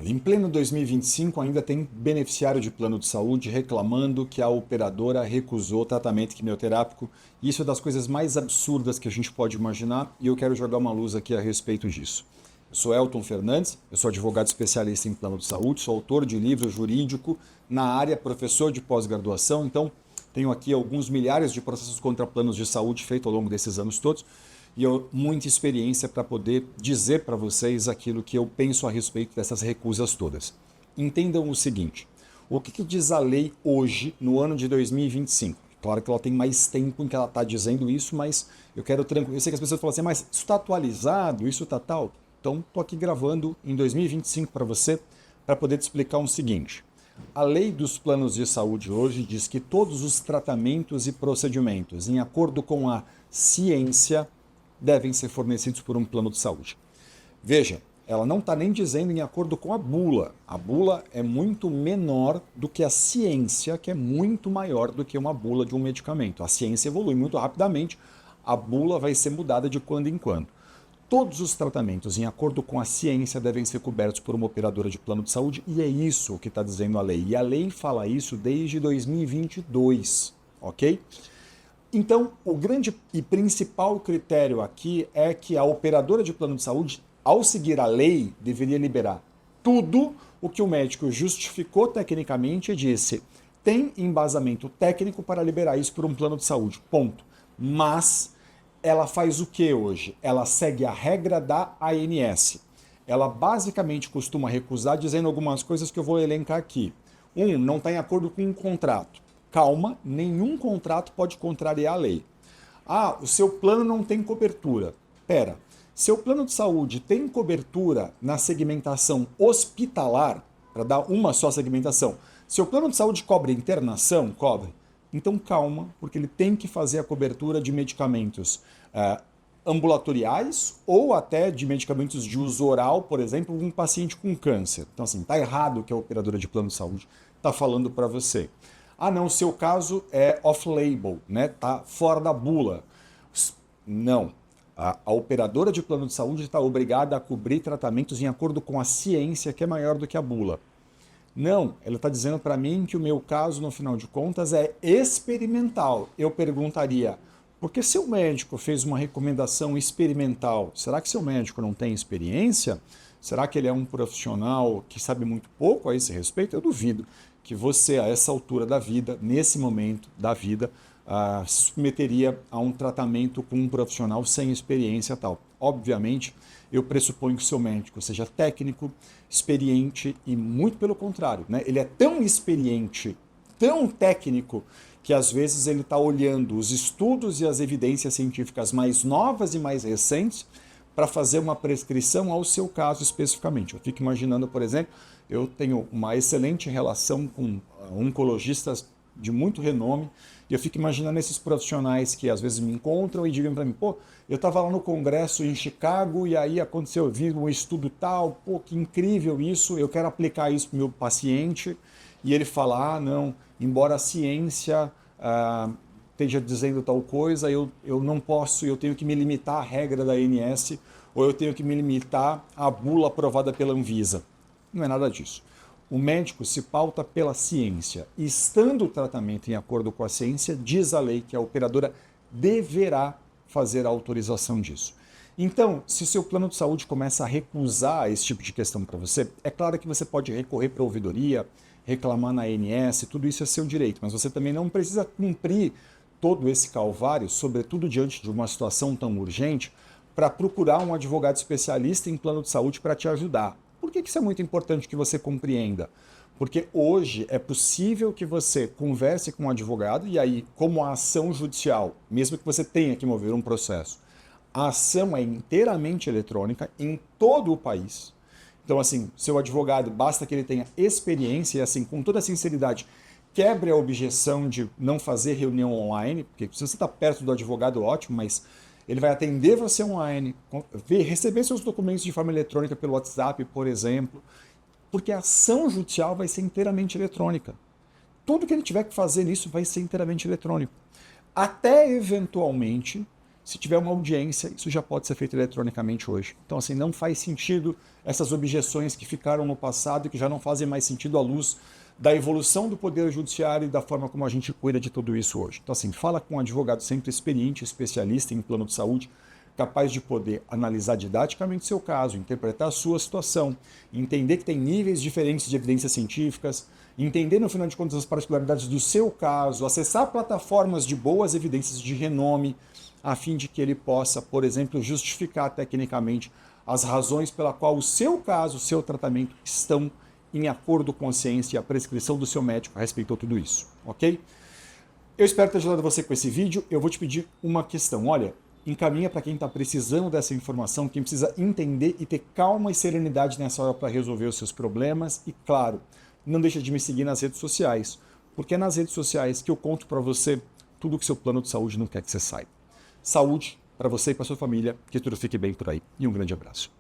Olha, em pleno 2025 ainda tem beneficiário de plano de saúde reclamando que a operadora recusou tratamento quimioterápico. Isso é das coisas mais absurdas que a gente pode imaginar e eu quero jogar uma luz aqui a respeito disso. Eu sou Elton Fernandes, eu sou advogado especialista em plano de saúde, sou autor de livro jurídico na área, professor de pós-graduação, então tenho aqui alguns milhares de processos contra planos de saúde feitos ao longo desses anos todos e eu muita experiência para poder dizer para vocês aquilo que eu penso a respeito dessas recusas todas. Entendam o seguinte, o que diz a lei hoje, no ano de 2025? Claro que ela tem mais tempo em que ela está dizendo isso, mas eu quero tranquilo. Eu sei que as pessoas falam assim, mas isso está atualizado, isso está tal. Então, estou aqui gravando em 2025 para você, para poder te explicar o seguinte. A lei dos planos de saúde hoje diz que todos os tratamentos e procedimentos, em acordo com a ciência, devem ser fornecidos por um plano de saúde. Veja, ela não está nem dizendo em acordo com a bula. A bula é muito menor do que a ciência, que é muito maior do que uma bula de um medicamento. A ciência evolui muito rapidamente, a bula vai ser mudada de quando em quando. Todos os tratamentos, em acordo com a ciência, devem ser cobertos por uma operadora de plano de saúde e é isso que está dizendo a lei. E a lei fala isso desde 2022, ok? Então, o grande e principal critério aqui é que a operadora de plano de saúde, ao seguir a lei, deveria liberar tudo o que o médico justificou tecnicamente e disse tem embasamento técnico para liberar isso por um plano de saúde, ponto. Mas ela faz o que hoje? Ela segue a regra da ANS. Ela basicamente costuma recusar dizendo algumas coisas que eu vou elencar aqui. Não está em acordo com um contrato. Calma, nenhum contrato pode contrariar a lei. O seu plano não tem cobertura. Pera, seu plano de saúde tem cobertura na segmentação hospitalar, para dar uma só segmentação. Seu plano de saúde cobre internação? Cobre. Então calma, porque ele tem que fazer a cobertura de medicamentos ambulatoriais ou até de medicamentos de uso oral, por exemplo, um paciente com câncer. Então assim, está errado o que a operadora de plano de saúde está falando para você. Não, o seu caso é off-label, né? Tá fora da bula. Não. A operadora de plano de saúde está obrigada a cobrir tratamentos em acordo com a ciência, que é maior do que a bula. Não, ela está dizendo para mim que o meu caso, no final de contas, é experimental. Eu perguntaria, por que seu médico fez uma recomendação experimental? Será que seu médico não tem experiência? Será que ele é um profissional que sabe muito pouco a esse respeito? Eu duvido que você, a essa altura da vida, nesse momento da vida, se submeteria a um tratamento com um profissional sem experiência tal. Obviamente, eu pressuponho que o seu médico seja técnico, experiente e muito pelo contrário, né? Ele é tão experiente, tão técnico, que às vezes ele está olhando os estudos e as evidências científicas mais novas e mais recentes para fazer uma prescrição ao seu caso especificamente. Eu fico imaginando, por exemplo, eu tenho uma excelente relação com oncologistas de muito renome, e eu fico imaginando esses profissionais que às vezes me encontram e digam para mim, eu estava lá no congresso em Chicago e aí aconteceu, eu vi um estudo tal, que incrível isso, eu quero aplicar isso para o meu paciente, e ele fala, não, embora a ciência esteja dizendo tal coisa, eu não posso, eu tenho que me limitar à regra da ANS, ou eu tenho que me limitar à bula aprovada pela Anvisa. Não é nada disso. O médico se pauta pela ciência. E estando o tratamento em acordo com a ciência, diz a lei que a operadora deverá fazer a autorização disso. Então, se o seu plano de saúde começa a recusar esse tipo de questão para você, é claro que você pode recorrer para a ouvidoria, reclamar na ANS, tudo isso é seu direito, mas você também não precisa cumprir todo esse calvário, sobretudo diante de uma situação tão urgente, para procurar um advogado especialista em plano de saúde para te ajudar. Por que isso é muito importante que você compreenda? Porque hoje é possível que você converse com um advogado e aí, como a ação judicial, mesmo que você tenha que mover um processo, a ação é inteiramente eletrônica em todo o país. Então, assim, seu advogado, basta que ele tenha experiência e, assim, com toda sinceridade, quebre a objeção de não fazer reunião online, porque se você está perto do advogado, ótimo, mas ele vai atender você online, receber seus documentos de forma eletrônica pelo WhatsApp, por exemplo, porque a ação judicial vai ser inteiramente eletrônica. Tudo que ele tiver que fazer nisso vai ser inteiramente eletrônico. Até, eventualmente, Se tiver uma audiência, isso já pode ser feito eletronicamente hoje. Então, assim, não faz sentido essas objeções que ficaram no passado e que já não fazem mais sentido à luz da evolução do Poder Judiciário e da forma como a gente cuida de tudo isso hoje. Então, assim, fala com um advogado sempre experiente, especialista em plano de saúde, capaz de poder analisar didaticamente seu caso, interpretar a sua situação, entender que tem níveis diferentes de evidências científicas, entender, no final de contas, as particularidades do seu caso, acessar plataformas de boas evidências de renome, a fim de que ele possa, por exemplo, justificar tecnicamente as razões pela qual o seu caso, o seu tratamento estão em acordo com a ciência e a prescrição do seu médico a respeito de tudo isso, ok? Eu espero ter ajudado você com esse vídeo. Eu vou te pedir uma questão. Olha, encaminha para quem está precisando dessa informação, quem precisa entender e ter calma e serenidade nessa hora para resolver os seus problemas. E, claro, não deixa de me seguir nas redes sociais, porque é nas redes sociais que eu conto para você tudo que seu plano de saúde não quer que você saiba. Saúde para você e para sua família, que tudo fique bem por aí. E um grande abraço.